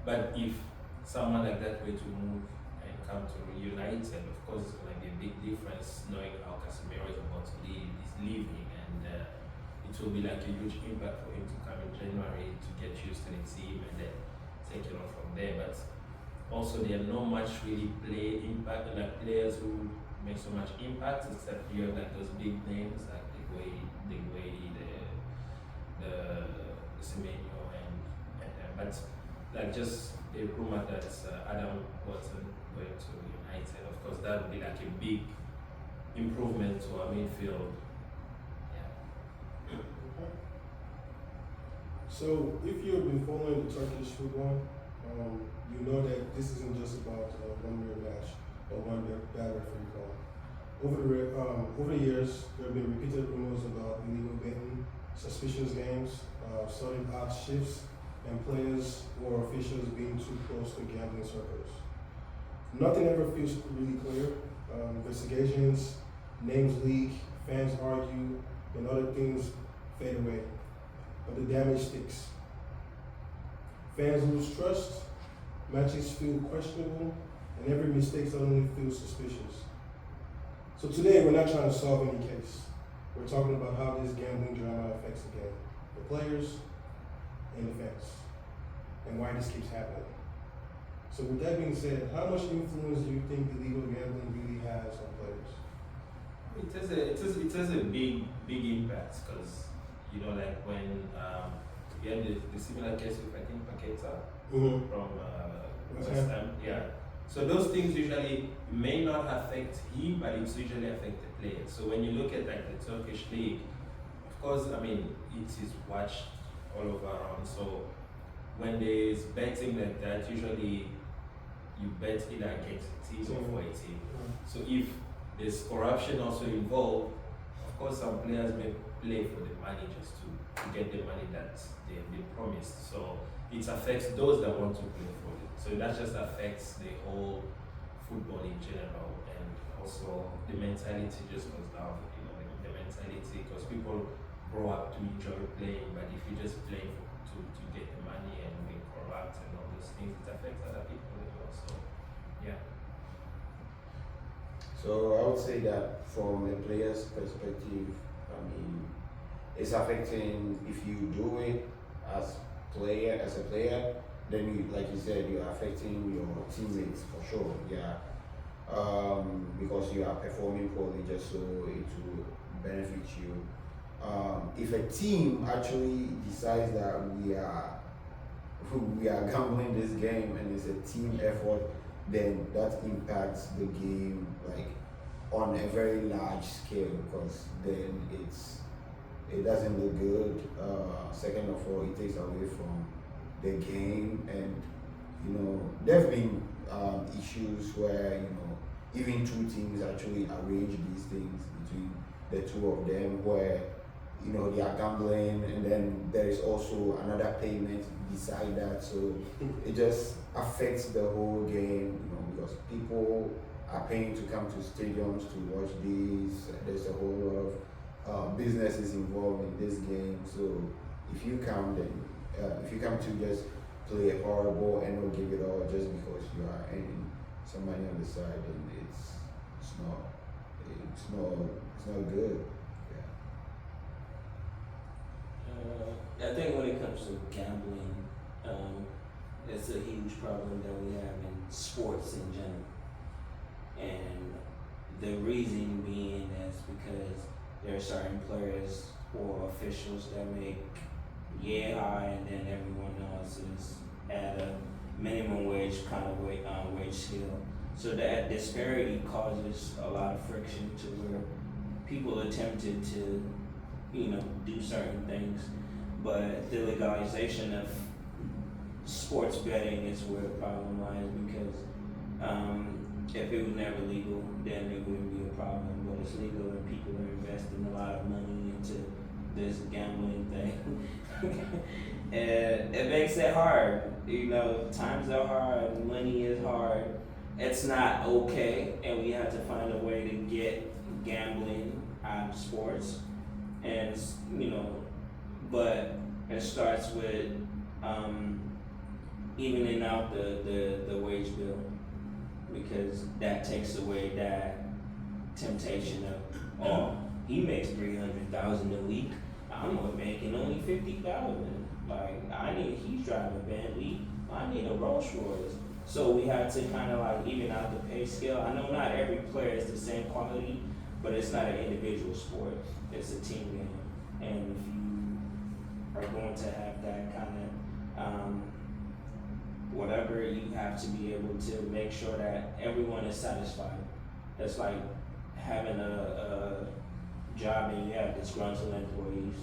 But if someone like that were to move and come to United, of course it's going to be a big difference knowing how Casemiro is about to leave, is leaving, and it will be like a huge impact for him to come in January to get used to the team and then take it on from there. But also there are not much really players who make so much impact, except you have like those big names like the Semenyo and but like just a rumor that Adam Watson going to United. Of course, that would be like a big improvement to our midfield. Yeah. So, if you've been following the Turkish football, you know that this isn't just about one mere match or one bad referee call. Over the years, there have been repeated rumors about illegal betting, suspicious games, sudden odd shifts, and players or officials being too close to gambling circles. Nothing ever feels really clear. Investigations, names leak, fans argue, and other things fade away. but the damage sticks. Fans lose trust, matches feel questionable, and every mistake suddenly feels suspicious. So today we're not trying to solve any case. We're talking about how this gambling drama affects the game, the players, and the fans, and why this keeps happening. So with that being said, how much influence do you think illegal gambling really has on players? It has a big impact because you know like when you had the similar case with I think Paqueta from West Ham. Yeah. So those things usually may not affect him, but it's usually affect the player. So when you look at like the Turkish league, of course, I mean it is watched all over around. So when there's betting like that, usually you bet either against a team or for a team. So if there's corruption also involved, of course some players may play for the money just to get the money that they've been promised. So it affects those that want to play for it. So that just affects the whole football in general, and also the mentality just goes down. You know, the mentality, because people grow up to enjoy playing, but if you just play to get the money and be corrupt and all those things, it affects other people as well. So yeah. So I would say that from a player's perspective, I mean, it's affecting if you do it as a player, then you, like you said, you're affecting your teammates for sure. Yeah, because you are performing poorly just so it will benefit you. If a team actually decides that we are gambling this game and it's a team effort, then that impacts the game like on a very large scale, because then it doesn't look good. Second of all, it takes away from the game, and you know there've been issues where you know even two teams actually arrange these things between the two of them, where you know they are gambling, and then there is also another payment beside that, so it just affects the whole game, you know, because people are paying to come to stadiums to watch these. There's a whole lot of businesses involved in this game, so if you come to just play horrible and not give it all just because you are earning some money on the side, then it's not good. I think when it comes to gambling, it's a huge problem that we have in sports in general. And the reason being is because there are certain players or officials that make high, and then everyone else is at a minimum wage kind of wage scale. So that disparity causes a lot of friction to where people are tempted to, you know, do certain things. But the legalization of sports betting is where the problem lies, because if it was never legal, then it wouldn't be a problem. But it's legal and people are investing a lot of money into this gambling thing. And it makes it hard. You know, times are hard, money is hard. It's not okay, and we have to find a way to get gambling out of sports. And you know, but it starts with evening out the wage bill, because that takes away that temptation of, oh, he makes $300,000 a week, I'm making only $50,000. Like he's driving a Bentley, I need a Rolls Royce. So we have to kind of like even out the pay scale. I know not every player is the same quality, but it's not an individual sport, it's a team game. And if you are going to have that kind of whatever, you have to be able to make sure that everyone is satisfied. It's like having a job and you have disgruntled employees,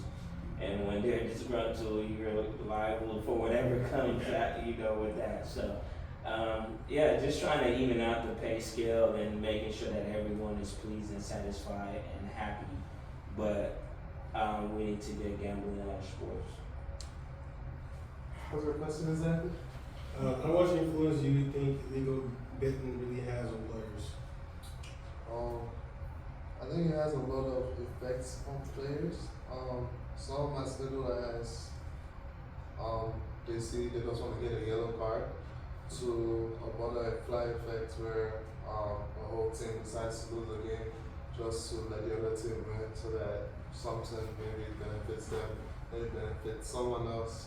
and when they're disgruntled, you're liable for whatever comes out, you know, with that. So just trying to even out the pay scale and making sure that everyone is pleased and satisfied and happy. But we need to get gambling out of sports. What's your question exactly? How much influence do you think illegal betting really has on players? I think it has a lot of effects on players. Some as little as they see they just want to get a yellow card, to a butterfly effect where the whole team decides to lose the game just to let the other team win, so that something maybe benefits them, maybe benefits someone else,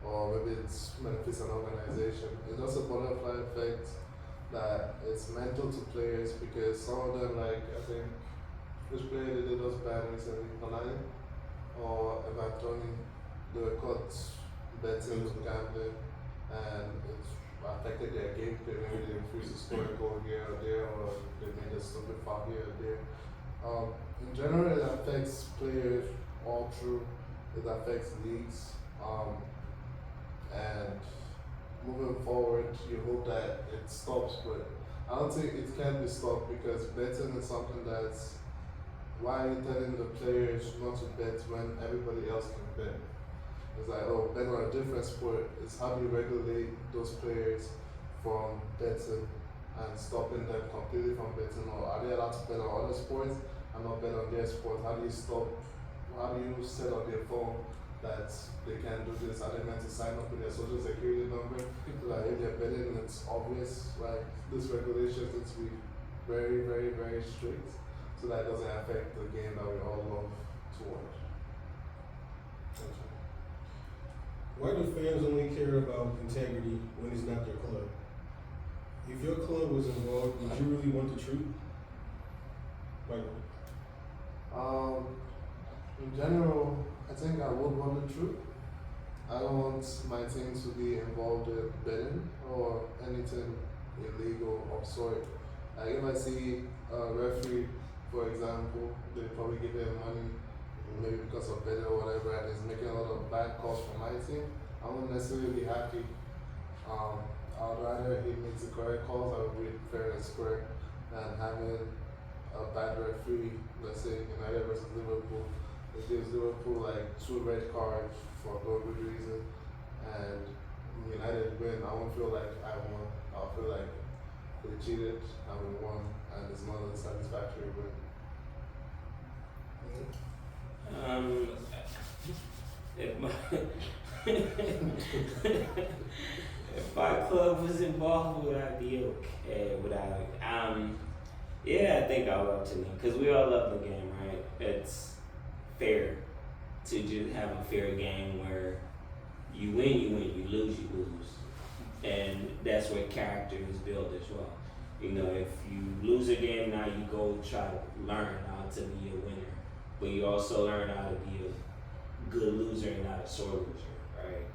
or maybe it benefits an organization. It's just a butterfly effect that it's mental to players, because some of them, like I think, which player did they just ban recently, Konami or Everton, they were caught betting with gambling, and it affected their gameplay. Maybe they refused to score a goal here or there, or they made a stupid foul here or there. In general, it affects players all through. It affects leagues, and moving forward, you hope that it stops. But I don't think it can be stopped, because betting is something that's, why are you telling the players not to bet when everybody else can bet? It's like, oh, bet on a different sport. It's how do you regulate those players from betting and stopping them completely from betting? Or are they allowed to bet on other sports and not bet on their sport? How do you stop? How do you set on their phone that they can do this? Are they meant to sign up with their social security number? Like if they're betting, it's obvious. Like this regulation needs to be very, very, very strict, so that it doesn't affect the game that we all love to watch. Why do fans only care about integrity when it's not their club? If your club was involved, would you really want the truth? Like, In general, I think I would want the truth. I don't want my team to be involved in betting or anything illegal of sort. Like if I see a referee, for example, they probably give him money, maybe because of betting or whatever, and he's making a lot of bad calls for my team, I wouldn't necessarily be happy. I'd rather he makes the correct calls, I would be fair and square, than having a bad referee, let's say United versus Liverpool. It gives Liverpool like 2 red cards for no good reason, and United win. I won't feel like I won. I'll feel like they cheated and we won, and it's not a satisfactory win. If my if my club was involved, would I be okay without it? Yeah, I think I would love to know, because we all love the game, right? It's fair to just have a fair game where you win, you lose, and that's where character is built as well. You know, if you lose a game, now you go try to learn how to be a winner, but you also learn how to be a good loser and not a sore loser, right?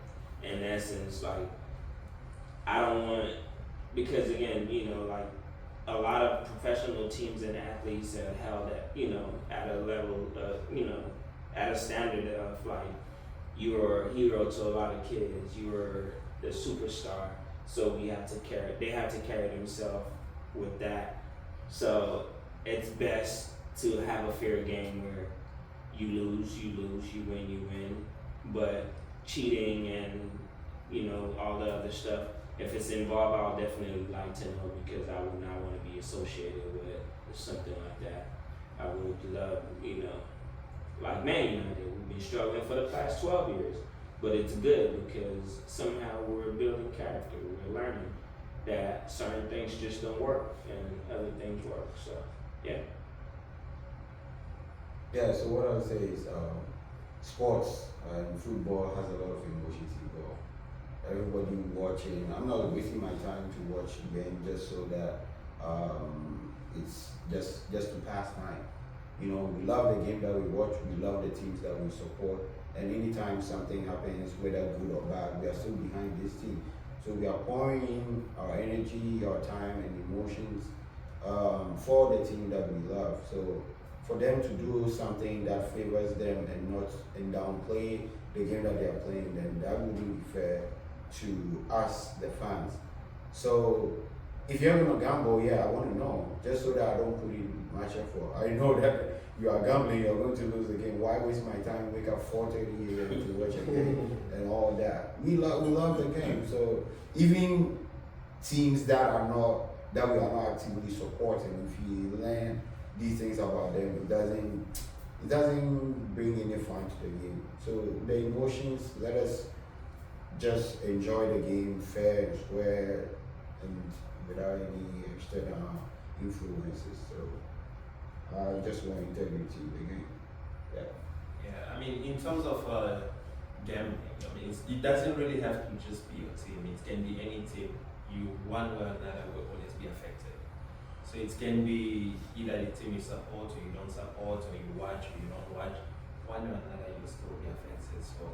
In essence, like, I don't want, because again, you know, like, a lot of professional teams and athletes are held at, you know, at a level of, you know, at a standard of like, you're a hero to a lot of kids, you're the superstar, so they have to carry themselves with that. So it's best to have a fair game where you lose, you win, but cheating and, you know, all the other stuff, if it's involved, I'll definitely like to know, because I would not want to be associated with something like that. I would love, you know, like Man United, we've been struggling for the past 12 years, but it's good because somehow we're building character. We're learning that certain things just don't work and other things work. So, yeah. Yeah, so what I would say is sports and football has a lot of emotions involved. Everybody watching, I'm not wasting my time to watch the game just so that it's just to pass time. You know, we love the game that we watch, we love the teams that we support, and anytime something happens, whether good or bad, we are still behind this team. So we are pouring in our energy, our time and emotions for the team that we love. So for them to do something that favors them and downplay the game that they are playing, then that wouldn't be fair to us, the fans. So if you're gonna gamble, yeah, I want to know, just so that I don't put in much effort. I know that you are gambling, you're going to lose the game. Why waste my time, wake up 4:30 a.m. to watch a game and all that? We love the game. So even teams that we are not actively supporting, if you learn these things about them, it doesn't bring any fun to the game. So the emotions, let us just enjoy the game fair and square and without any external influences. So I just want integrity in the game. Yeah. Yeah, I mean, in terms of gambling, I mean, it doesn't really have to just be a team. It can be any team. You, one way or another, will always be affected. So it can be either the team you support or you don't support, or you watch or you don't watch. One way or another, you'll still be affected. So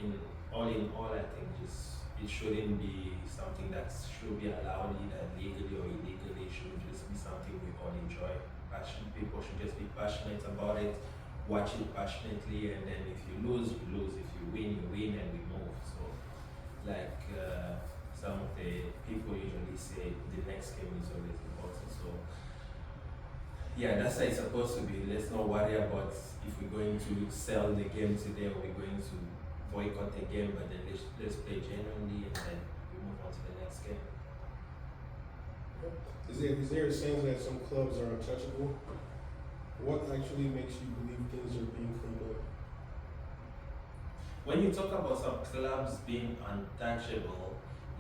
in all, I think just it shouldn't be something that should be allowed either legally or illegally. It should just be something we all enjoy. People should just be passionate about it, watch it passionately, and then if you lose, you lose. If you win, you win, and we move. So, like some of the people usually say, the next game is always important. So, yeah, that's how it's supposed to be. Let's not worry about if we're going to sell the game today or we're going to boycott the game, but then let's play genuinely and then we move on to the next game. Is there a sense that some clubs are untouchable? What actually makes you believe things are being cleaned up? When you talk about some clubs being untouchable,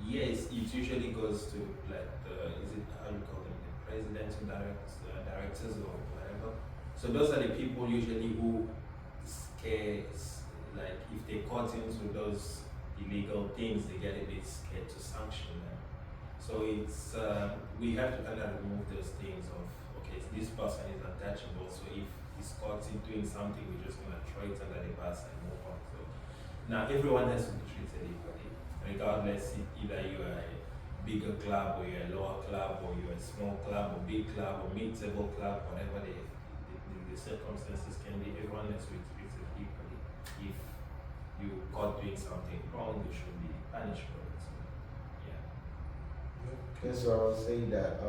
yes, it usually goes to like is it how you call them, the presidents and directors or whatever. So those are the people usually who scare, like if they caught into those illegal things, they get a bit scared to sanction them. So it's we have to kind of remove those things of okay, this person is untouchable. So if he's caught in doing something, we're just gonna throw it under the bus and move on. So now everyone has to be treated equally, regardless if either you are a bigger club or you're a lower club or you're a small club or big club or mid-table club, whatever the circumstances can be. Everyone has to be treated equally. If you caught doing something wrong, you should be punished for it. So, yeah. Okay, so I was saying that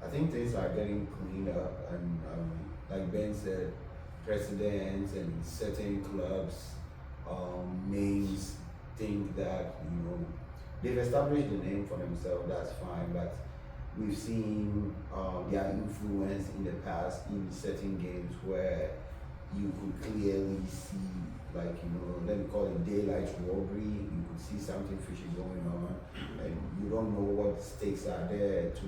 I think things are getting cleaned up, and like Ben said, presidents and certain clubs, names think that they've established the name for themselves. That's fine, but we've seen their influence in the past in certain games where you could clearly see, like, let me call it daylight robbery. You could see something fishy going on, and you don't know what stakes are there to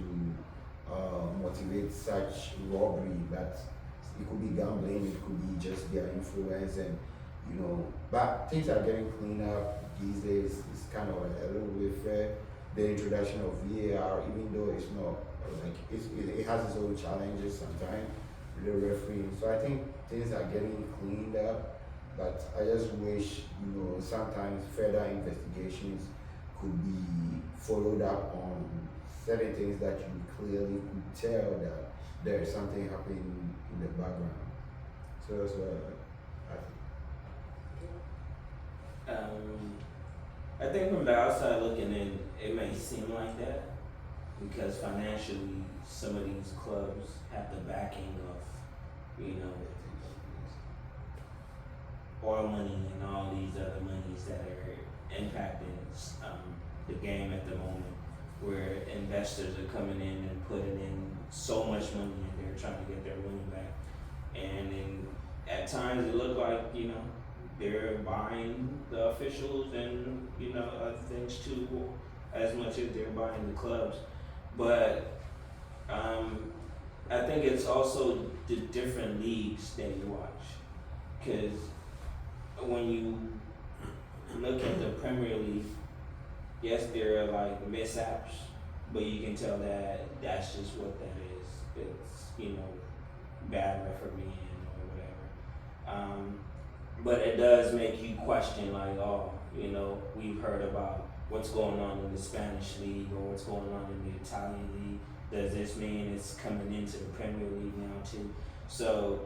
motivate such robbery. But it could be gambling, it could be just their influence, and but things are getting cleaned up these days. It's kind of a little bit fair. The introduction of VAR, even though it's not like it has its own challenges sometimes with the refereeing. So I think things are getting cleaned up, but I just wish sometimes further investigations could be followed up on certain things that you clearly could tell that there is something happening in the background. So that's what I think. I think from the outside looking in, it may seem like that because financially, some of these clubs have the backing of, oil money and all these other monies that are impacting the game at the moment, where investors are coming in and putting in so much money and they're trying to get their money back. And at times it looked like, they're buying the officials and, other things too, as much as they're buying the clubs. But I think it's also the different leagues that you watch. Because when you look at the Premier League, yes, there are like mishaps, but you can tell that that's just what that is. It's, bad refereeing or whatever. But it does make you question, like, we've heard about what's going on in the Spanish league or what's going on in the Italian league. Does this mean it's coming into the Premier League now too? So,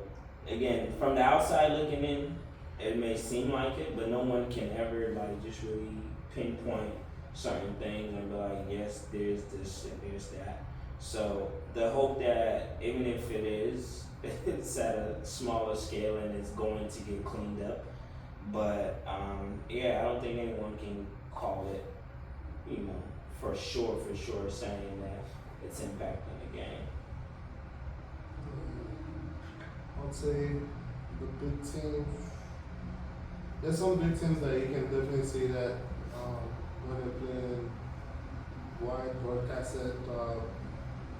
again, from the outside looking in, it may seem like it, but no one can ever just really pinpoint certain things and be like, yes, there's this and there's that. So the hope that even if it is, it's at a smaller scale and it's going to get cleaned up. But I don't think anyone can call it, for sure saying that it's impacting the game. I'd say the big teams there's some big teams that you can definitely see that when they're playing wide broadcasted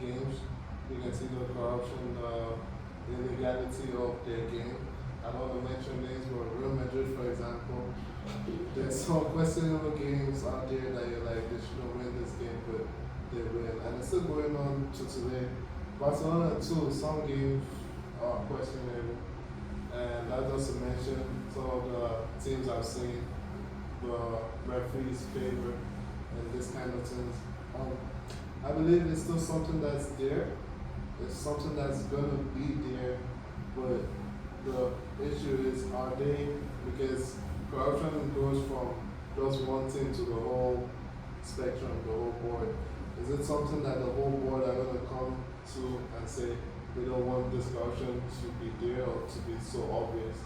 games, you can see the corruption, the illegality of their game. I don't want to mention names, but Real Madrid, for example, there's some questionable games out there that you're like, they shouldn't win this game, but they win. And it's still going on to today. Barcelona too, some games are questionable. And that just to mention some of the teams I've seen the referees favor and this kind of things. I believe it's still something that's there. It's something that's gonna be there, but the issue is, are they, because corruption goes from just one thing to the whole spectrum, the whole board. Is it something that the whole board are gonna come to and say they don't want this corruption to be there or to be so obvious?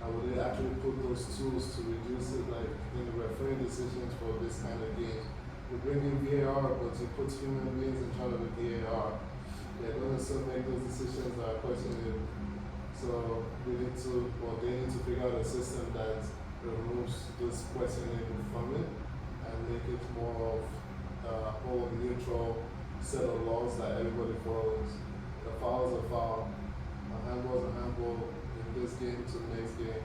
And will they actually put those tools to reduce it, like in the refereeing decisions for this kind of games? We bring in VAR, but you put human beings in charge of the VAR. They're going to still make those decisions that are questionable. So we need to, well, they need to figure out a system that removes this questioning from it and make it more of a whole neutral set of laws that everybody follows. A foul is a foul, a handball is a handball, in this game to the next game.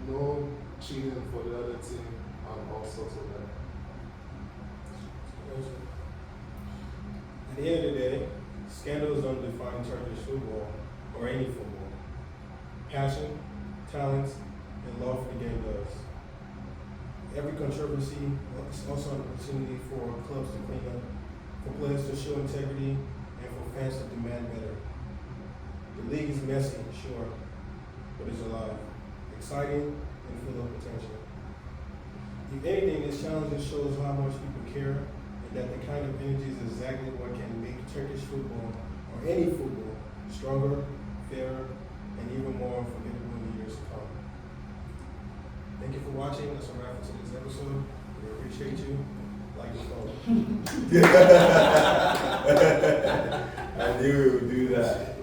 No cheating for the other team and all sorts of that. At the end of the day, scandals don't define Turkish football or any football. Passion, talent, and love for the game does. Every controversy is also an opportunity for clubs to clean up, for players to show integrity, and for fans to demand better. The league is messy, sure, but it's alive, exciting, and full of potential. If anything, this challenge shows how much people care, and that the kind of energy is exactly what can make Turkish football, or any football, stronger, fairer, and even more unforgettable in the years to come. Thank you for watching. That's a wrap for today's episode. We appreciate you. Like your phone. I knew we would do that.